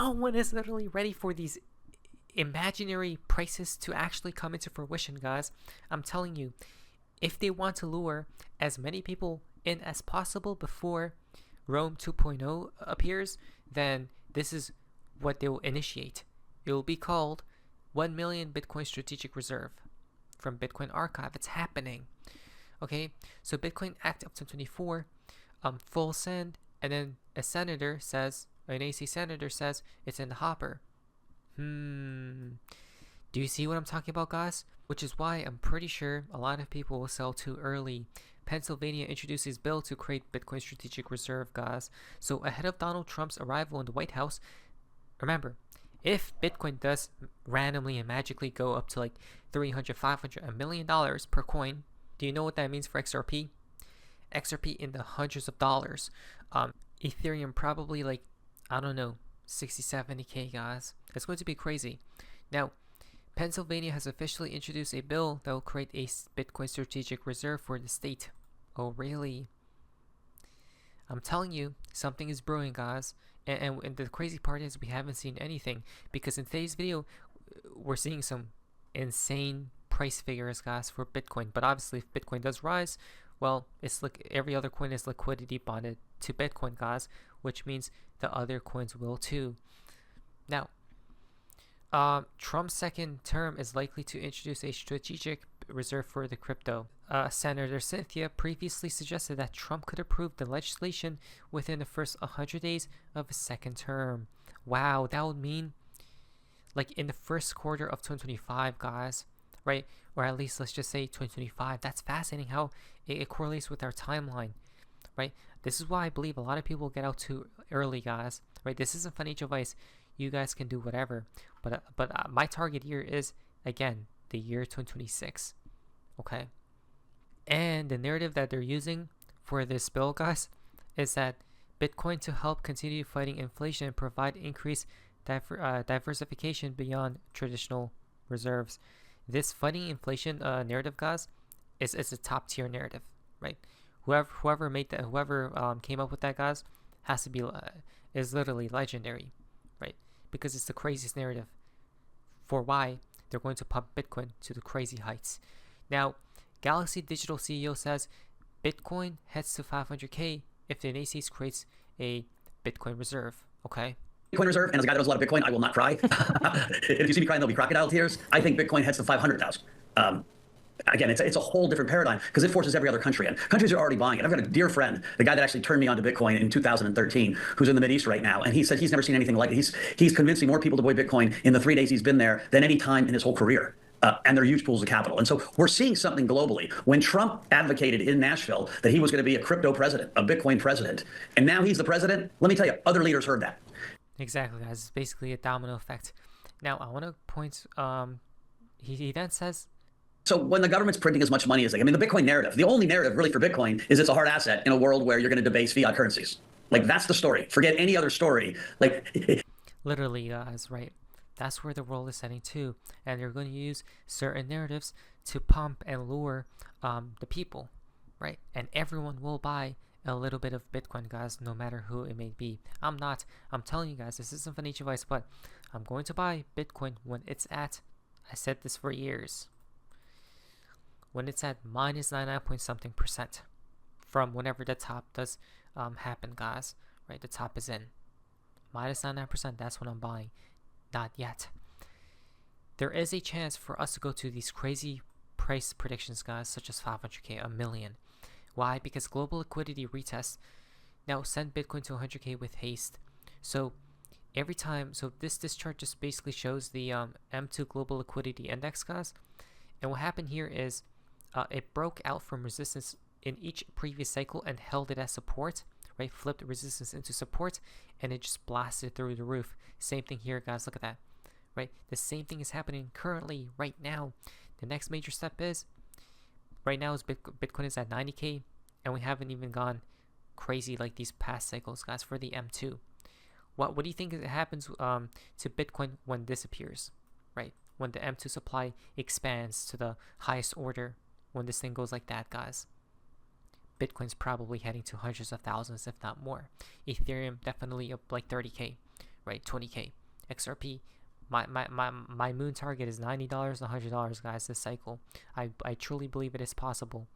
no one is literally ready for these imaginary prices to actually come into fruition, guys. I'm telling you, if they want to lure as many people in as possible before Rome 2.0 appears, then this is what they will initiate. It will be called 1 million Bitcoin strategic reserve from Bitcoin Archive. It's happening. Okay, so Bitcoin Act of 2024, full send, and then a senator says, an AC senator says it's in the hopper. Do you see what I'm talking about, guys? Which is why I'm pretty sure a lot of people will sell too early. Pennsylvania introduces bill to create Bitcoin strategic reserve, guys. So ahead of Donald Trump's arrival in the White House, remember, if Bitcoin does randomly and magically go up to like $300, $500, $1 million per coin, do you know what that means for XRP? XRP in the hundreds of dollars. Ethereum probably like, I don't know, 60, 70K, guys. It's going to be crazy. Now, Pennsylvania has officially introduced a bill that will create a Bitcoin strategic reserve for the state. Oh, really? I'm telling you, something is brewing, guys. And the crazy part is we haven't seen anything, because in today's video, we're seeing some insane price figures, guys, for Bitcoin. But obviously, if Bitcoin does rise, well, it's like every other coin is liquidity bonded to Bitcoin, guys, which means the other coins will too. Now, Trump's second term is likely to introduce a strategic reserve for the crypto. Senator Cynthia previously suggested that Trump could approve the legislation within the first 100 days of his second term. Wow, that would mean like in the first quarter of 2025, guys, right? Or at least let's just say 2025. That's fascinating how it correlates with our timeline, right? This is why I believe a lot of people get out too early, guys, right? This isn't financial advice. You guys can do whatever, but my target year is, again, the year 2026, okay? And the narrative that they're using for this bill, guys, is that Bitcoin to help continue fighting inflation and provide increased diversification beyond traditional reserves. This fighting inflation narrative, guys, is a top tier narrative, right? Whoever made that, whoever came up with that, guys, has to be is literally legendary, right? Because it's the craziest narrative for why they're going to pump Bitcoin to the crazy heights. Now, Galaxy Digital CEO says Bitcoin heads to 500K if the NACs creates a Bitcoin reserve. Okay. Bitcoin reserve, and as a guy that owns a lot of Bitcoin, I will not cry. If you see me crying, there'll be crocodile tears. I think Bitcoin heads to 500,000. Again, it's a whole different paradigm because it forces every other country in. Countries are already buying it. I've got a dear friend, the guy that actually turned me on to Bitcoin in 2013, who's in the Mideast right now, and he said he's never seen anything like it. He's convincing more people to buy Bitcoin in the 3 days he's been there than any time in his whole career. And they're huge pools of capital. And so we're seeing something globally. When Trump advocated in Nashville that he was going to be a crypto president, a Bitcoin president, and now he's the president, let me tell you, other leaders heard that. Exactly, guys. It's basically a domino effect. Now, I want to point, he then says, so when the government's printing as much money as they, I mean, the Bitcoin narrative, the only narrative really for Bitcoin is it's a hard asset in a world where you're going to debase fiat currencies. Like, that's the story. Forget any other story. Like, literally, guys, right? That's where the world is heading to, and they're going to use certain narratives to pump and lure the people, right? And everyone will buy a little bit of Bitcoin, guys, no matter who it may be. I'm telling you guys, this isn't financial advice, but I'm going to buy Bitcoin when it's at, I said this for years, when it's at minus 99 point something percent from whenever the top does happen, guys, right? The top is in minus 99%. That's when I'm buying. Not yet. There is a chance for us to go to these crazy price predictions, guys, such as 500K, a million. Why? Because global liquidity retest now send Bitcoin to 100K with haste. So every time, so this chart just basically shows the M2 global liquidity index, guys. And what happened here is it broke out from resistance in each previous cycle and held it as support, right? Flipped resistance into support, and it just blasted through the roof. Same thing here, guys. Look at that, right? The same thing is happening currently right now. The next major step is, right now is Bitcoin is at 90K, and we haven't even gone crazy like these past cycles, guys, for the M2. What do you think happens to Bitcoin when this appears, right? When the M2 supply expands to the highest order, when this thing goes like that, guys, Bitcoin's probably heading to hundreds of thousands, if not more. Ethereum definitely up like 30K, right? 20K. XRP, my moon target is $90, $100, guys, this cycle. I truly believe it is possible,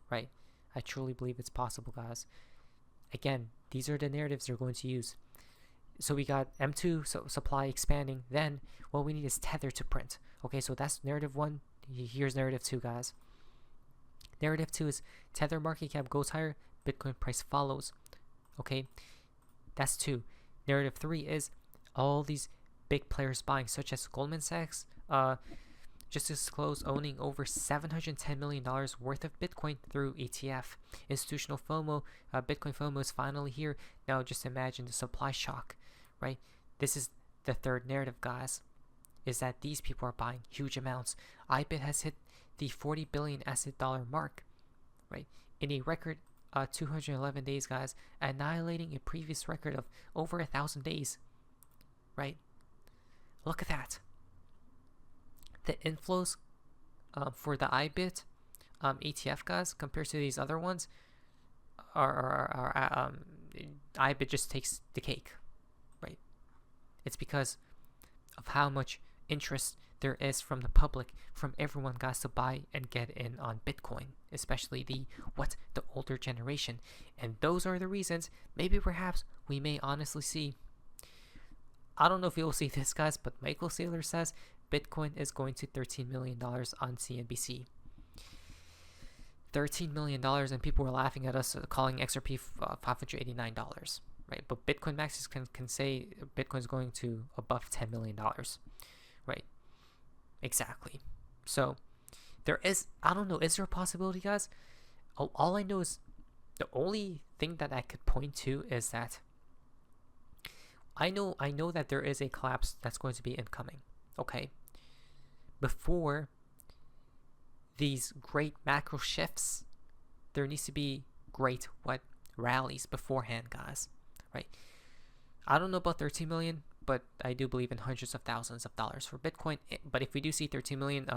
right? I truly believe it's possible, guys. Again, these are the narratives they're going to use. So we got M2 supply expanding. Then what we need is Tether to print. Okay, so that's narrative 1. Here's narrative 2, guys. Narrative 2 is Tether market cap goes higher, Bitcoin price follows. Okay, that's 2. Narrative 3 is all these big players buying, such as Goldman Sachs, just disclosed owning over $710 million worth of Bitcoin through ETF. Institutional FOMO, Bitcoin FOMO is finally here. Now just imagine the supply shock, right? This is the third narrative, guys, is that these people are buying huge amounts. IBIT has hit the 40 billion asset dollar mark, right? In a record 211 days, guys, annihilating a previous record of over 1,000 days, right? Look at that. The inflows for the IBIT ETF, guys, compared to these other ones, IBIT just takes the cake, right? It's because of how much interest there is from the public, from everyone, guys, to buy and get in on Bitcoin, especially the older generation. And those are the reasons, maybe perhaps we may honestly see, I don't know if you'll see this, guys, but Michael Saylor says Bitcoin is going to $13 million on CNBC. $13 million, and people were laughing at us, calling XRP $589, right? But Bitcoin maxis can say Bitcoin's going to above $10 million, right? Exactly. So there is, I don't know, is there a possibility, guys? All I know is, the only thing that I could point to is that I know that there is a collapse that's going to be incoming. Okay, before these great macro shifts, there needs to be great rallies beforehand, guys, right? I don't know about 13 million, but I do believe in hundreds of thousands of dollars for Bitcoin. But if we do see 13 million,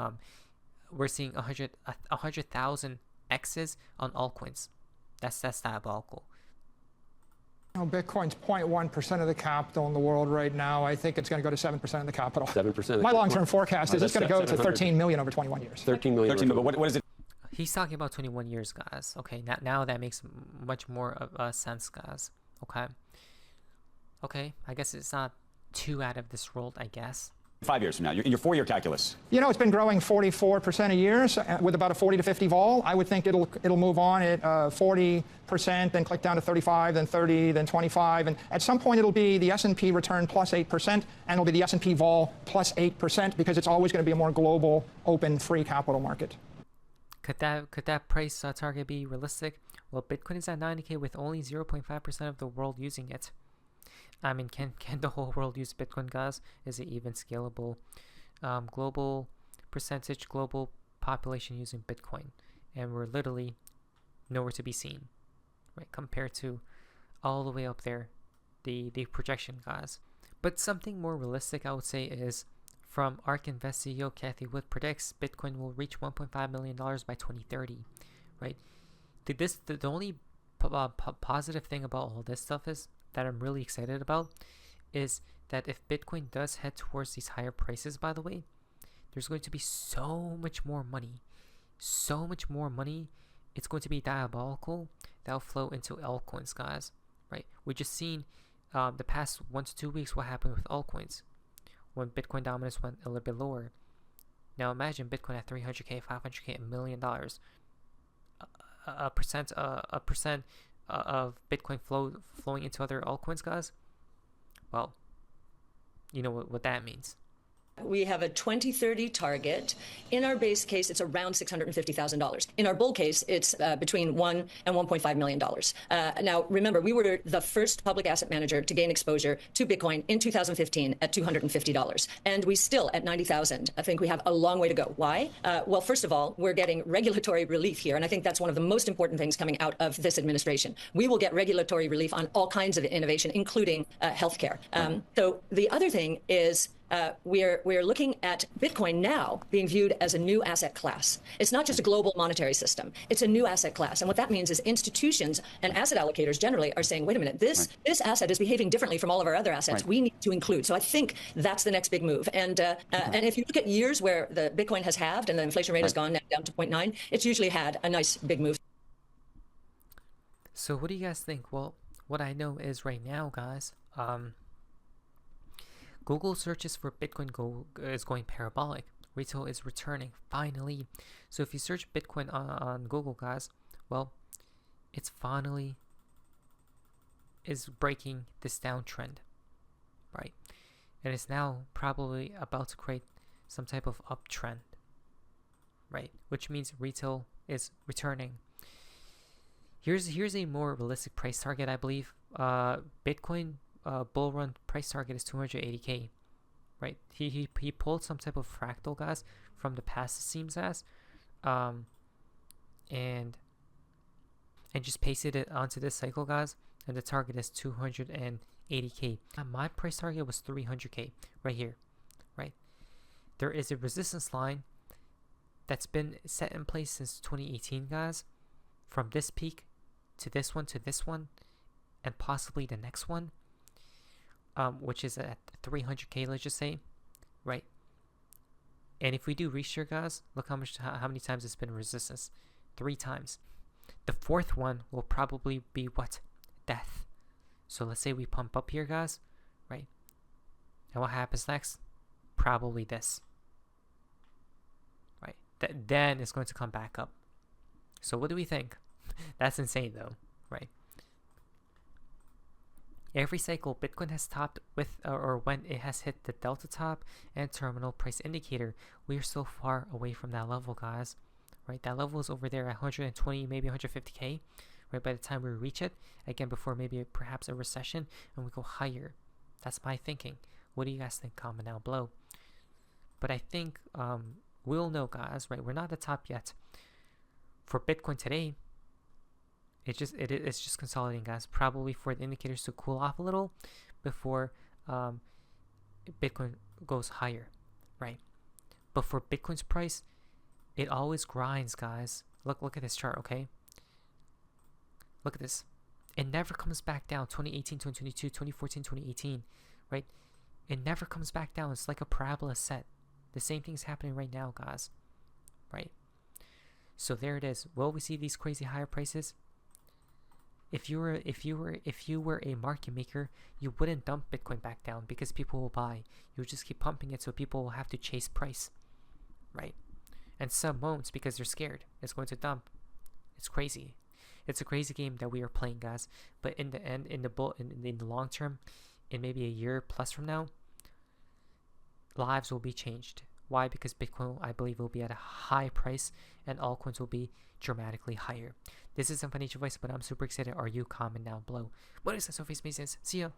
we're seeing 100,000 X's on altcoins. That's diabolical. Bitcoin's 0.1% of the capital in the world right now. I think it's going to go to 7% of the capital. 7%. My long-term forecast is it's going to go to 13 million over 21 years. 13 million. 13, but what is it? He's talking about 21 years, guys. Okay, now that makes much more of sense, guys. Okay, I guess it's not too out of this world, I guess. 5 years from now, your 4-year calculus. You know, it's been growing 44% a year with about a 40 to 50 vol. I would think it'll move on at 40%, then click down to 35, then 30, then 25, and at some point it'll be the S&P return plus 8%, and it'll be the S&P vol plus 8%, because it's always going to be a more global, open, free capital market. Could that price target be realistic? Well, Bitcoin is at 90K with only 0.5% of the world using it. I mean, can the whole world use Bitcoin, guys? Is it even scalable? Global population using Bitcoin, and we're literally nowhere to be seen, right? Compared to all the way up there, the projection, guys. But something more realistic, I would say, is from ARK Invest CEO Kathy Wood predicts Bitcoin will reach $1.5 million by 2030, right? The only positive thing about all this stuff is that I'm really excited about is that if Bitcoin does head towards these higher prices, by the way, there's going to be so much more money. It's going to be diabolical. That'll flow into altcoins, guys, right? We just seen the past 1 to 2 weeks what happened with altcoins when Bitcoin dominance went a little bit lower. Now imagine Bitcoin at 300K, 500K, $1 million. A percent of Bitcoin flowing into other altcoins, guys. Well, you know what that means. We have a 2030 target. In our base case, it's around $650,000. In our bull case, it's between $1 and $1.5 million. Now, remember, we were the first public asset manager to gain exposure to Bitcoin in 2015 at $250. And we still, at 90,000, I think we have a long way to go. Why? Well, first of all, we're getting regulatory relief here. And I think that's one of the most important things coming out of this administration. We will get regulatory relief on all kinds of innovation, including healthcare. So the other thing is, we're looking at Bitcoin now being viewed as a new asset class. It's not just a global monetary system. It's a new asset class. And what that means is institutions and asset allocators generally are saying, wait a minute, this asset is behaving differently from all of our other assets. We need to include. So I think that's the next big move. And if you look at years where the Bitcoin has halved and the inflation rate has gone down to 0.9, it's usually had a nice big move. So what do you guys think? Well, what I know is right now, guys, Google searches for Bitcoin is going parabolic. Retail is returning, finally. So if you search Bitcoin on Google, guys, well, it's finally is breaking this downtrend, right? And it's now probably about to create some type of uptrend, right? Which means retail is returning. Here's a more realistic price target, I believe. Bitcoin bull run price target is 280K, right? He pulled some type of fractal, guys, from the past, it seems as, and just pasted it onto this cycle, guys, and the target is 280K. My price target was 300K right here, right? There is a resistance line that's been set in place since 2018, guys, from this peak to this one, and possibly the next one, which is at 300K, let's just say, right? And if we do reach here, guys, look how many times it's been resistance. 3 times. The 4th one will probably be what? Death. So let's say we pump up here, guys, right? And what happens next? Probably this, right? Then it's going to come back up. So what do we think? That's insane though, right? Every cycle, Bitcoin has topped with or when it has hit the delta top and terminal price indicator. We are so far away from that level, guys, right? That level is over there at 120, maybe 150K, right? By the time we reach it, again, before maybe perhaps a recession, and we go higher. That's my thinking. What do you guys think? Comment down below. But I think we'll know, guys, right? We're not at the top yet. For Bitcoin today, it's just consolidating, guys. Probably for the indicators to cool off a little before Bitcoin goes higher, right? But for Bitcoin's price, it always grinds, guys. Look at this chart, okay? Look at this. It never comes back down. 2018, 2022, 2014, 2018, right? It never comes back down. It's like a parabola set. The same thing's happening right now, guys, right? So there it is. Will we see these crazy higher prices? If you were a market maker, you wouldn't dump Bitcoin back down because people will buy. You would just keep pumping it so people will have to chase price, right? And some won't because they're scared. It's going to dump. It's crazy. It's a crazy game that we are playing, guys. But in the end, in the long term, in maybe a year plus from now, lives will be changed. Why? Because Bitcoin, I believe, will be at a high price and altcoins will be dramatically higher. This is some financial advice, but I'm super excited. Are you? Comment down below. What is this? So face me says, see ya.